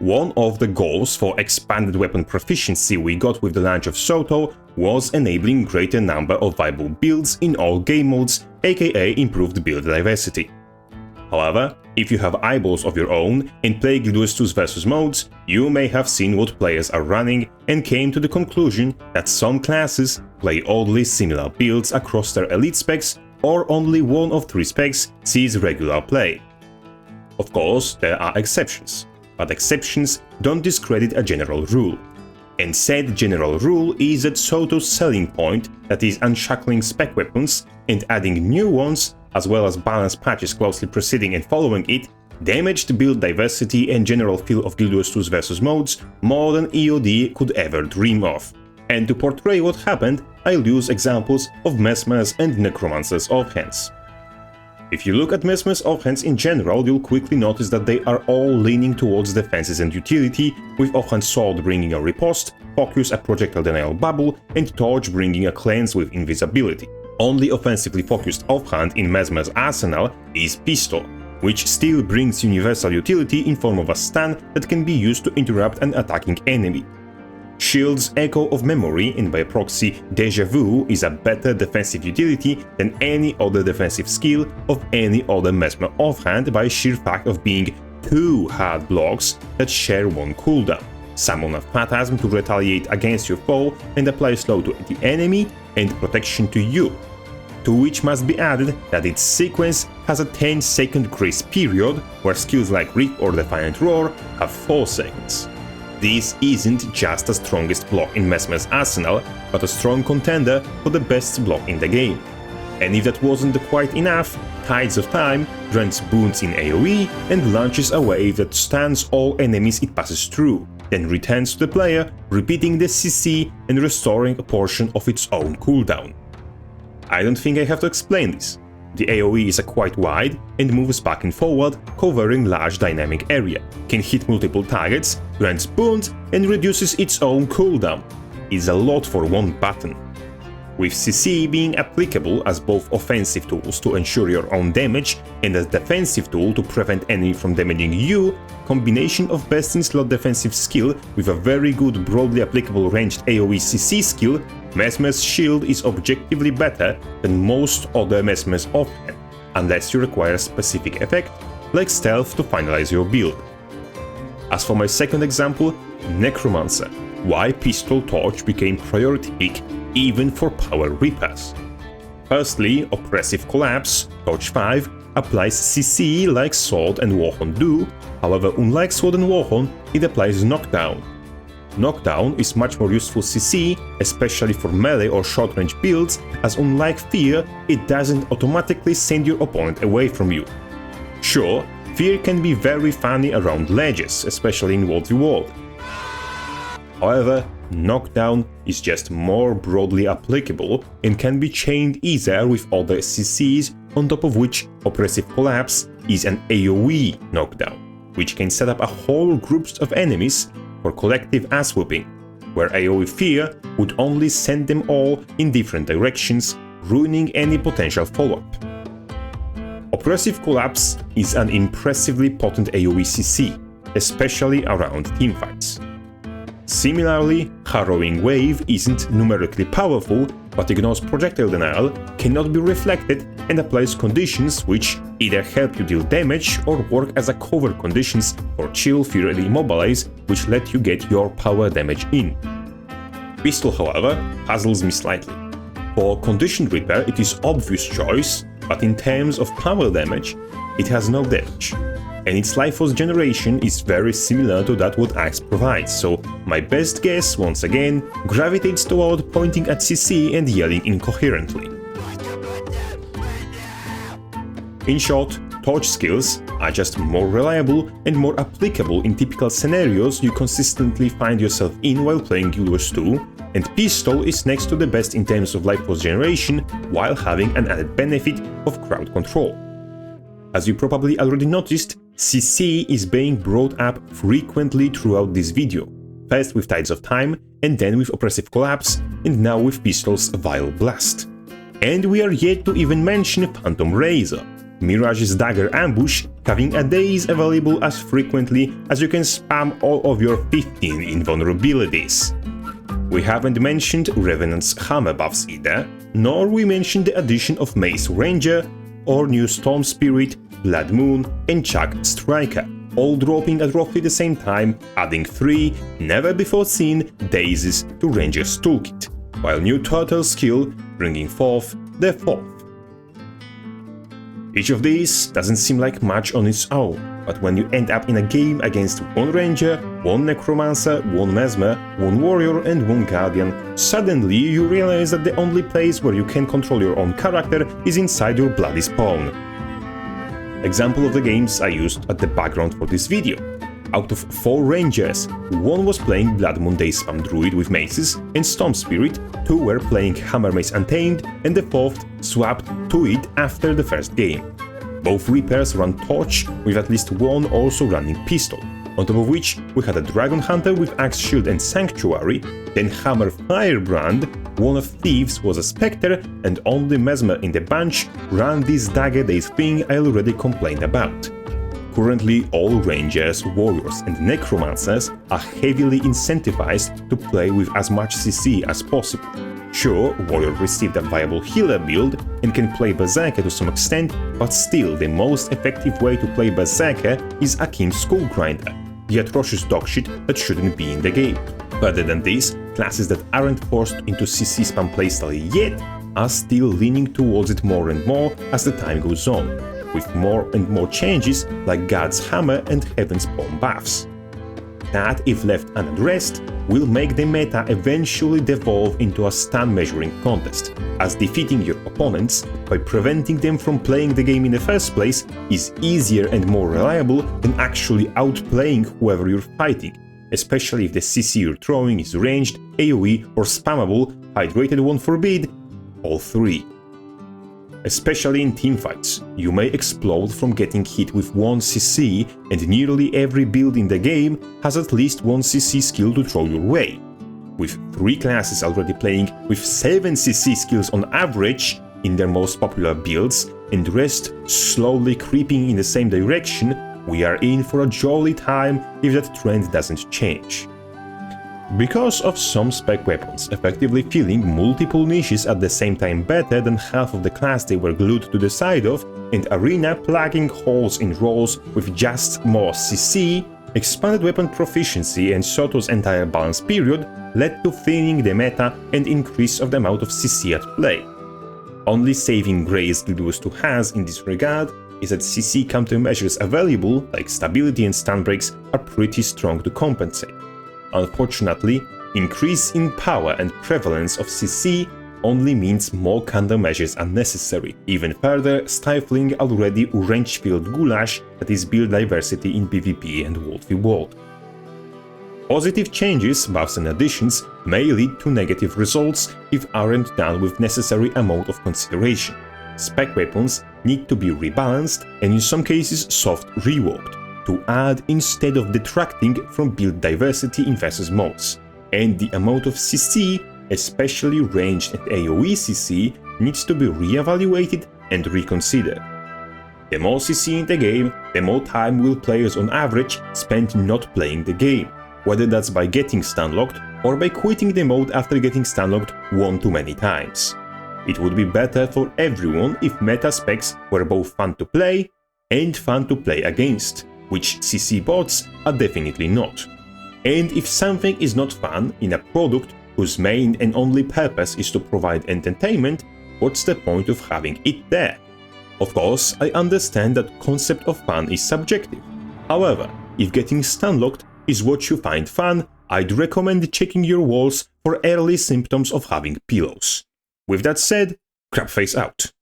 One of the goals for expanded weapon proficiency we got with the launch of Soto was enabling greater number of viable builds in all game modes, aka improved build diversity. However, if you have eyeballs of your own and play Guild Wars 2's versus modes, you may have seen what players are running and came to the conclusion that some classes play oddly similar builds across their elite specs, or only one of 3 specs sees regular play. Of course, there are exceptions, but exceptions don't discredit a general rule. And said general rule is that Soto's selling point, that is unshackling spec weapons and adding new ones, as well as balance patches closely preceding and following it, damaged build diversity and general feel of Guild Wars 2's versus modes more than EOD could ever dream of. And to portray what happened, I'll use examples of Mesmer's and Necromancer's offhands. If you look at Mesmer's offhands in general, you'll quickly notice that they are all leaning towards defenses and utility, with offhand Sword bringing a riposte, Focus a projectile denial bubble, and Torch bringing a cleanse with invisibility. Only offensively focused offhand in Mesmer's arsenal is Pistol, which still brings universal utility in form of a stun that can be used to interrupt an attacking enemy. Shield's Echo of Memory, and by proxy WvW, is a better defensive utility than any other defensive skill of any other Mesmer offhand by sheer fact of being 2 hard blocks that share one cooldown. Summon a Phantasm to retaliate against your foe and apply slow to the enemy and protection to you. To which must be added that its sequence has a 10-second grace period, where skills like Rip or Defiant Roar have 4 seconds. This isn't just the strongest block in Mesmer's arsenal, but a strong contender for the best block in the game. And if that wasn't quite enough, Tides of Time grants boons in AoE and launches a wave that stuns all enemies it passes through, then returns to the player, repeating the CC and restoring a portion of its own cooldown. I don't think I have to explain this. The AoE is quite wide and moves back and forward, covering large dynamic area, can hit multiple targets, grants boons and reduces its own cooldown. It's a lot for one button. With CC being applicable as both offensive tools to ensure your own damage and as defensive tool to prevent enemy from damaging you, combination of best-in-slot defensive skill with a very good broadly applicable ranged AoE CC skill, Mesmer's shield is objectively better than most other Mesmer's offhand, unless you require a specific effect, like stealth to finalize your build. As for my second example, Necromancer, why Pistol Torch became priority pick even for power reapers. Firstly, Oppressive Collapse, Torch 5, applies CC like Sword and Warhorn do, however unlike Sword and Warhorn, it applies Knockdown. Knockdown is much more useful CC, especially for melee or short-range builds, as unlike Fear, it doesn't automatically send your opponent away from you. Sure, Fear can be very funny around ledges, especially in World v World. However, Knockdown is just more broadly applicable and can be chained easier with other CCs, on top of which Oppressive Collapse is an AoE knockdown, which can set up a whole groups of enemies for collective ass-whooping, where AoE Fear would only send them all in different directions, ruining any potential follow-up. Oppressive Collapse is an impressively potent AoE CC, especially around teamfights. Similarly, Harrowing Wave isn't numerically powerful, but ignores projectile denial, cannot be reflected, and applies conditions which either help you deal damage or work as a cover conditions for Chill, Fear and Immobilize, which let you get your power damage in. Pistol, however, puzzles me slightly. For Condition Reaper it is obvious choice, but in terms of power damage, it has no damage. And its Life Force generation is very similar to that what Axe provides, so my best guess, once again, gravitates toward pointing at CC and yelling incoherently. In short, Torch skills are just more reliable and more applicable in typical scenarios you consistently find yourself in while playing Guild Wars 2, and Pistol is next to the best in terms of Life Force generation while having an added benefit of crowd control. As you probably already noticed, CC is being brought up frequently throughout this video, first with Tides of Time, and then with Oppressive Collapse, and now with Pistol's Vile Blast. And we are yet to even mention Phantom Razor, Mirage's Dagger Ambush, having a daze available as frequently as you can spam all of your 15 invulnerabilities. We haven't mentioned Revenant's hammer buffs either, nor we mentioned the addition of Mace Ranger or new Storm Spirit, Blood Moon and Chuck Striker, all dropping at roughly the same time, adding 3 never-before-seen dazes to Ranger's toolkit, while new Turtle skill bringing forth the 4th. Each of these doesn't seem like much on its own, but when you end up in a game against 1 Ranger, 1 Necromancer, 1 Mesmer, 1 Warrior and 1 Guardian, suddenly you realize that the only place where you can control your own character is inside your bloody spawn. Example of the games I used at the background for this video. Out of 4 Rangers, 1 was playing Blood Moon Day Spam Druid with Maces and Storm Spirit, 2 were playing Hammer Mace Untamed, and the 4th swapped to it after the first game. Both Reapers ran Torch, with at least 1 also running Pistol, on top of which we had a Dragon Hunter with Axe Shield and Sanctuary, then Hammer Firebrand, 1 of Thieves was a Spectre, and only Mesmer in the bunch ran this Dagger Days thing I already complained about. Currently, all Rangers, Warriors and Necromancers are heavily incentivized to play with as much CC as possible. Sure, Warrior received a viable healer build and can play Berserker to some extent, but still the most effective way to play Berserker is Akim's Skull Grinder, the atrocious dogshit that shouldn't be in the game. Further than this, classes that aren't forced into CC spam playstyle yet are still leaning towards it more and more as the time goes on, with more and more changes like God's Hammer and Heaven's Bomb buffs. That, if left unaddressed, will make the meta eventually devolve into a stun measuring contest, as defeating your opponents by preventing them from playing the game in the first place is easier and more reliable than actually outplaying whoever you're fighting, especially if the CC you're throwing is ranged, AoE or spammable, hydrated one forbid, all 3. Especially in teamfights, you may explode from getting hit with 1 CC, and nearly every build in the game has at least 1 CC skill to throw your way. With 3 classes already playing with 7 CC skills on average in their most popular builds, and the rest slowly creeping in the same direction, we are in for a jolly time if that trend doesn't change. Because of some spec weapons effectively filling multiple niches at the same time better than half of the class they were glued to the side of, and Arena plugging holes in roles with just more CC, expanded weapon proficiency and Soto's entire balance period led to thinning the meta and increase of the amount of CC at play. Only saving grace GW2 has in this regard is that CC countermeasures available, like stability and stun breaks, are pretty strong to compensate. Unfortunately, increase in power and prevalence of CC only means more countermeasures are necessary, even further stifling already range-filled goulash that is build diversity in PvP and World v World. Positive changes, buffs and additions may lead to negative results if aren't done with necessary amount of consideration. Spec weapons need to be rebalanced and in some cases soft reworked, to add instead of detracting from build diversity in versus modes, and the amount of CC, especially ranged and AoE CC, needs to be re-evaluated and reconsidered. The more CC in the game, the more time will players on average spend not playing the game, whether that's by getting stunlocked or by quitting the mode after getting stunlocked 1 too many times. It would be better for everyone if meta specs were both fun to play and fun to play against, which CC bots are definitely not. And if something is not fun in a product whose main and only purpose is to provide entertainment, what's the point of having it there? Of course, I understand that concept of fun is subjective. However, if getting stunlocked is what you find fun, I'd recommend checking your walls for early symptoms of having pillows. With that said, Crabface out.